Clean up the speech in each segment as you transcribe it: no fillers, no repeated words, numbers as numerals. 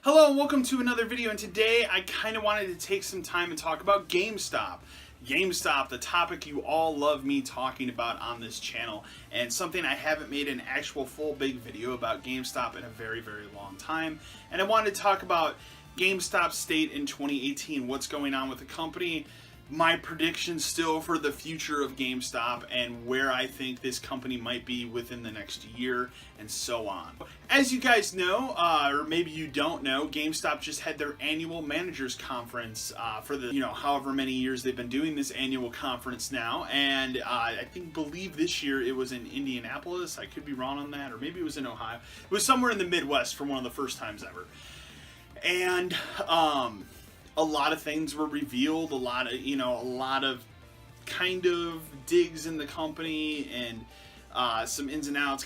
Hello and welcome to another video, and today I kind of wanted to take some time and talk about GameStop. GameStop, the topic you all love me talking about on this channel, and something I haven't made an actual full big video about GameStop in a very long time. And I wanted to talk about GameStop's state in 2018, what's going on with the company, my prediction still for the future of GameStop, and where I think this company might be within the next year, and so on. As you guys know, or maybe you don't know, GameStop just had their annual managers conference for the, however many years they've been doing this annual conference now, and I believe this year it was in Indianapolis. I could be wrong on that, or maybe it was in Ohio. It was somewhere in the Midwest for one of the first times ever. And a lot of things were revealed, a lot of kind of digs in the company, and some ins and outs.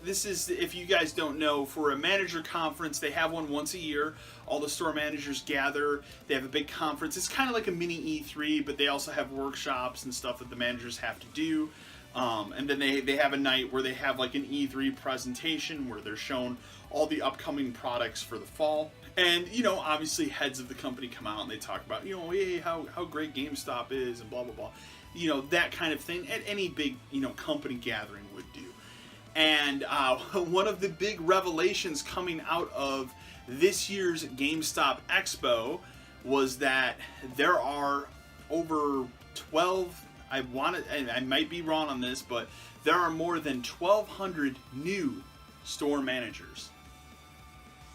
This is, if you guys don't know, for a manager conference, they have one once a year. All the store managers gather. They have a big conference. It's kind of like a mini E3, but they also have workshops and stuff that the managers have to do. And then they have a night where they have like an E3 presentation where they're shown all the upcoming products for the fall. And, obviously heads of the company come out and they talk about, hey, how great GameStop is and blah, blah, blah. That kind of thing at any big, company gathering would do. And one of the big revelations coming out of this year's GameStop Expo was that there are over 12, I might be wrong on this, but there are more than 1,200 new store managers.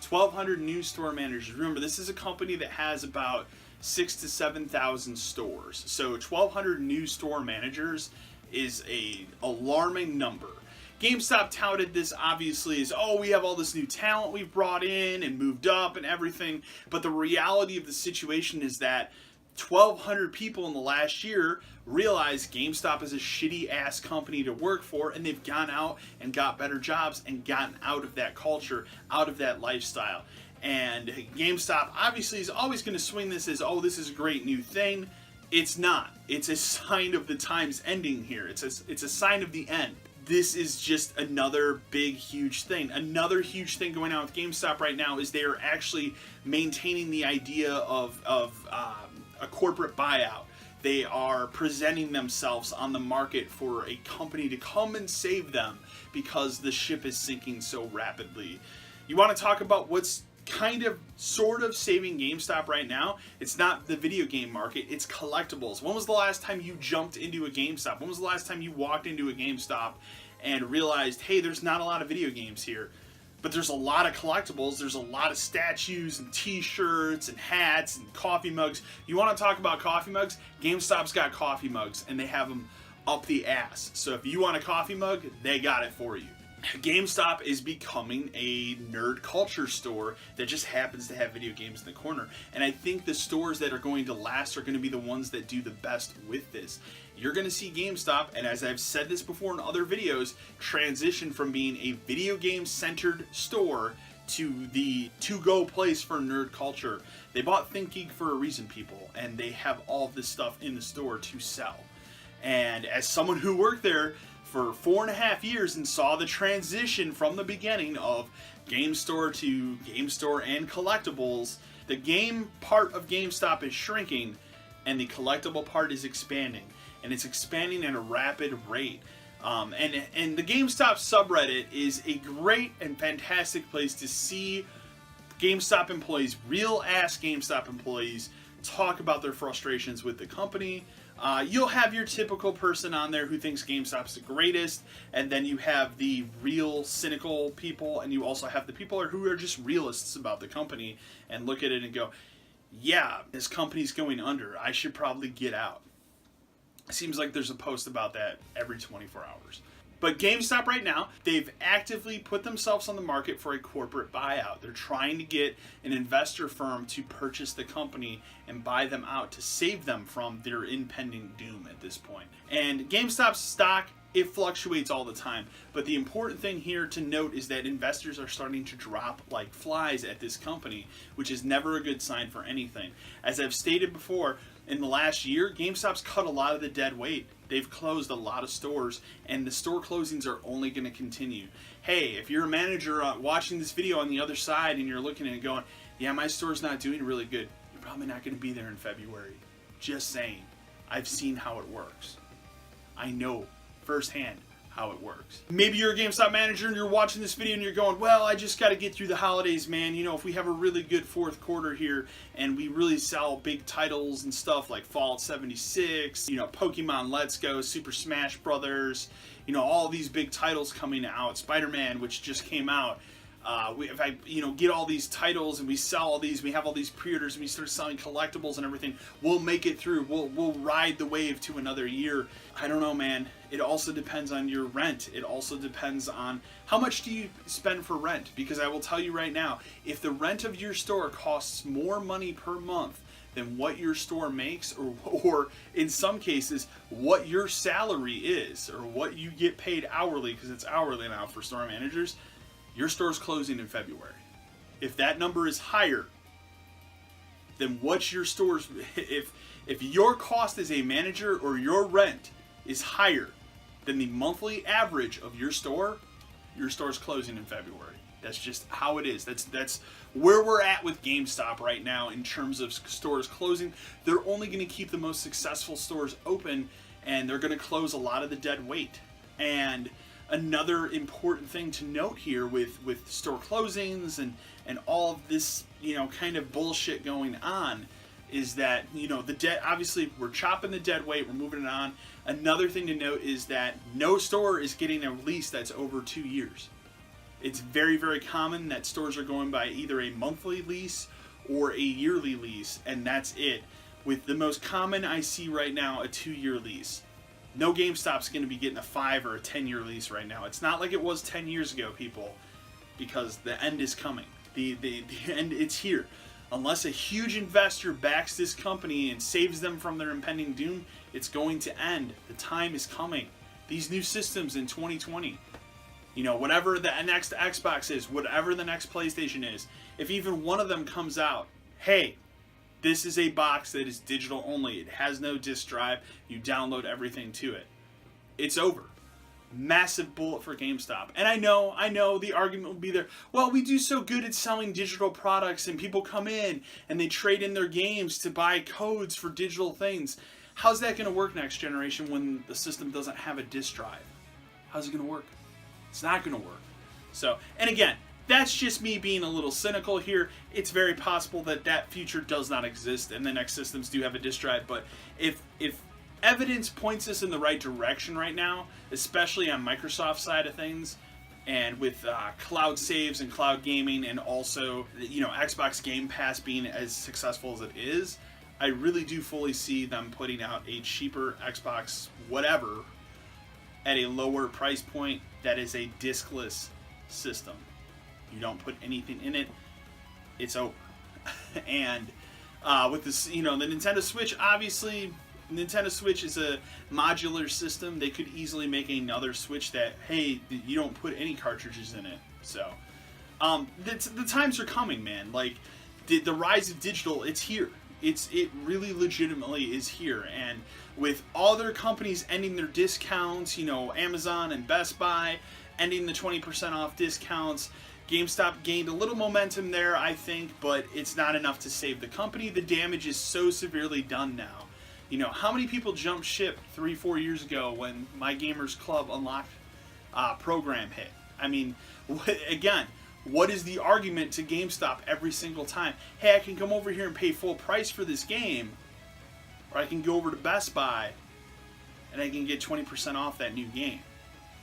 1,200 new store managers. Remember, this is a company that has about 6,000 to 7,000 stores. So 1,200 new store managers is a alarming number. GameStop touted this obviously as, oh, we have all this new talent we've brought in and moved up and everything. But the reality of the situation is that 1,200 people in the last year realized GameStop is a shitty ass company to work for, and they've gone out and got better jobs and gotten out of that culture, out of that lifestyle. And GameStop obviously is always going to swing this as, oh, this is a great new thing. It's not. It's a sign of the times ending here. It's a sign of the end. This is just another big, huge thing. Another huge thing going on with GameStop right now is they are actually maintaining the idea of a corporate buyout. They are presenting themselves on the market for a company to come and save them because the ship is sinking so rapidly. You want to talk about what's sort of saving GameStop right now? It's not the video game market, it's collectibles. When was the last time you jumped into a GameStop? When was the last time you walked into a GameStop and realized, hey, there's not a lot of video games here, but there's a lot of collectibles. There's a lot of statues and t-shirts and hats and coffee mugs. You want to talk about coffee mugs? GameStop's got coffee mugs, and they have them up the ass. So if you want a coffee mug, they got it for you. GameStop is becoming a nerd culture store that just happens to have video games in the corner. And I think the stores that are going to last are going to be the ones that do the best with this. You're going to see GameStop, and as I've said this before in other videos, transition from being a video game centered store to the to-go place for nerd culture. They bought ThinkGeek for a reason, people, and they have all this stuff in the store to sell. And as someone who worked there for 4.5 years and saw the transition from the beginning of game store to game store and collectibles, the game part of GameStop is shrinking and the collectible part is expanding, and it's expanding at a rapid rate. And the GameStop subreddit is a great and fantastic place to see GameStop employees, real ass GameStop employees, talk about their frustrations with the company. You'll have your typical person on there who thinks GameStop's the greatest, and then you have the real cynical people, and you also have the people who are just realists about the company and look at it and go, yeah, this company's going under. I should probably get out. Seems like there's a post about that every 24 hours. But GameStop right now, they've actively put themselves on the market for a corporate buyout. They're trying to get an investor firm to purchase the company and buy them out to save them from their impending doom at this point. And GameStop's stock, it fluctuates all the time. But the important thing here to note is that investors are starting to drop like flies at this company, which is never a good sign for anything. As I've stated before, in the last year, GameStop's cut a lot of the dead weight. They've closed a lot of stores, and the store closings are only going to continue. Hey, if you're a manager watching this video on the other side and you're looking at it going, yeah, my store's not doing really good, you're probably not going to be there in February. Just saying. I've seen how it works. I know firsthand how it works. Maybe you're a GameStop manager and you're watching this video and you're going, well, I just got to get through the holidays, man. You know, if we have a really good fourth quarter here and we really sell big titles and stuff like Fallout 76, you know, Pokemon Let's Go, Super Smash Brothers, you know, all these big titles coming out, Spider-Man, which just came out. If I, you know, get all these titles and we sell all these, we have all these pre-orders and we start selling collectibles and everything, we'll make it through. We'll ride the wave to another year. I don't know, man. It also depends on your rent. It also depends on how much do you spend for rent. Because I will tell you right now, if the rent of your store costs more money per month than what your store makes, or in some cases, what your salary is, or what you get paid hourly, because it's hourly now for store managers, your store's closing in February. If that number is higher than what your store's, if your cost as a manager or your rent is higher than the monthly average of your store's closing in February. That's just how it is. That's where we're at with GameStop right now in terms of stores closing. They're only going to keep the most successful stores open, and they're going to close a lot of the dead weight. And another important thing to note here with store closings and all of this, you know, kind of bullshit going on is that, you know, the debt, obviously we're chopping the dead weight, we're moving it on. Another thing to note is that no store is getting a lease that's over 2 years. It's very, very common that stores are going by either a monthly lease or a yearly lease, and that's it. With the most common I see right now, a 2-year lease. No GameStop's going to be getting a 5 or a 10-year lease right now. It's not like it was 10 years ago, people, because the end is coming. The end, it's here. Unless a huge investor backs this company and saves them from their impending doom, it's going to end. The time is coming. These new systems in 2020, you know, whatever the next Xbox is, whatever the next PlayStation is, if even one of them comes out, hey, this is a box that is digital only. It has no disk drive. You download everything to it. It's over. Massive bullet for GameStop. And I know the argument will be there. Well, we do so good at selling digital products and people come in and they trade in their games to buy codes for digital things. How's that going to work next generation when the system doesn't have a disk drive? How's it going to work? It's not going to work. So, and again, that's just me being a little cynical here. It's very possible that that future does not exist and the next systems do have a disk drive. But if evidence points us in the right direction right now, especially on Microsoft's side of things, and with cloud saves and cloud gaming, and also, you know, Xbox Game Pass being as successful as it is, I really do fully see them putting out a cheaper Xbox whatever at a lower price point that is a diskless system. You don't put anything in it, it's over. And with this, you know, the Nintendo Switch, obviously, Nintendo Switch is a modular system. They could easily make another Switch that, hey, you don't put any cartridges in it. So, the times are coming, man. Like, the rise of digital, it's here. It really legitimately is here. And with other companies ending their discounts, you know, Amazon and Best Buy ending the 20% off discounts, GameStop gained a little momentum there, I think, but it's not enough to save the company. The damage is so severely done now. You know, how many people jumped ship 3-4 years ago when My Gamers Club Unlocked program hit? I mean, again, what is the argument to GameStop every single time? Hey, I can come over here and pay full price for this game, or I can go over to Best Buy and I can get 20% off that new game.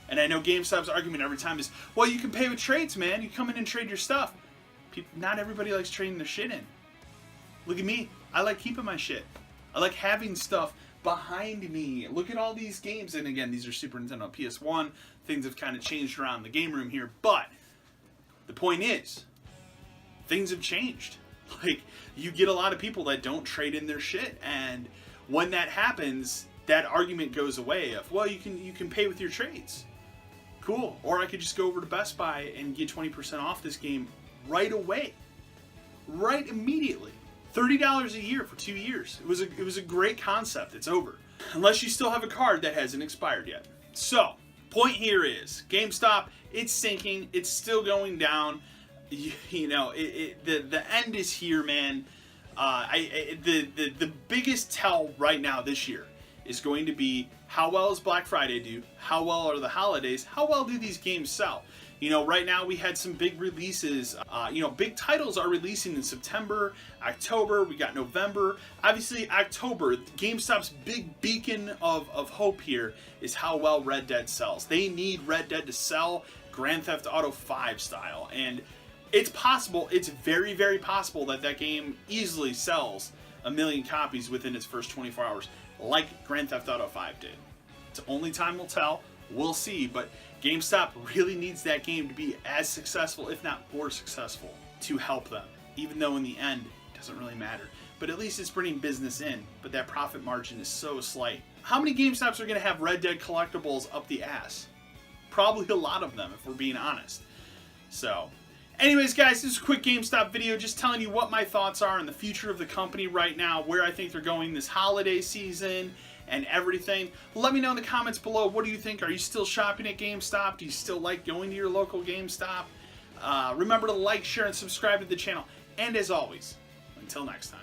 And I know GameStop's argument every time is, well, you can pay with trades, man. You come in and trade your stuff. Not everybody likes trading their shit in. Look at me. I like keeping my shit. I like having stuff behind me. Look at all these games. And again, these are Super Nintendo, PS1. Things have kind of changed around the game room here. But the point is, things have changed. Like, you get a lot of people that don't trade in their shit. And when that happens, that argument goes away of, well, you can pay with your trades. Cool. Or I could just go over to Best Buy and get 20% off this game right away. Right immediately. $30 a year for 2 years. It was a great concept. It's over. unless you still have a card that hasn't expired yet. So, point here is, GameStop, it's sinking, it's still going down. You know, the end is here, man. The biggest tell right now this year is going to be how well does Black Friday do? How well are the holidays? How well do these games sell? You know, right now we had some big releases. You know, big titles are releasing in September, October. We got November. Obviously, October, GameStop's big beacon of hope here is how well Red Dead sells. They need Red Dead to sell Grand Theft Auto 5 style. And it's possible, it's very, very possible that that game easily sells 1 million copies within its first 24 hours, like Grand Theft Auto 5 did. It's only time will tell. We'll see, but GameStop really needs that game to be as successful, if not more successful, to help them. Even though in the end, it doesn't really matter. But at least it's bringing business in, but that profit margin is so slight. How many GameStops are going to have Red Dead collectibles up the ass? Probably a lot of them, if we're being honest. So, anyways, guys, this is a quick GameStop video just telling you what my thoughts are on the future of the company right now, where I think they're going this holiday season, and everything. Let me know in the comments below, what do you think? Are you still shopping at GameStop? Do you still like going to your local GameStop? Remember to like, share, and subscribe to the channel. And as always, until next time.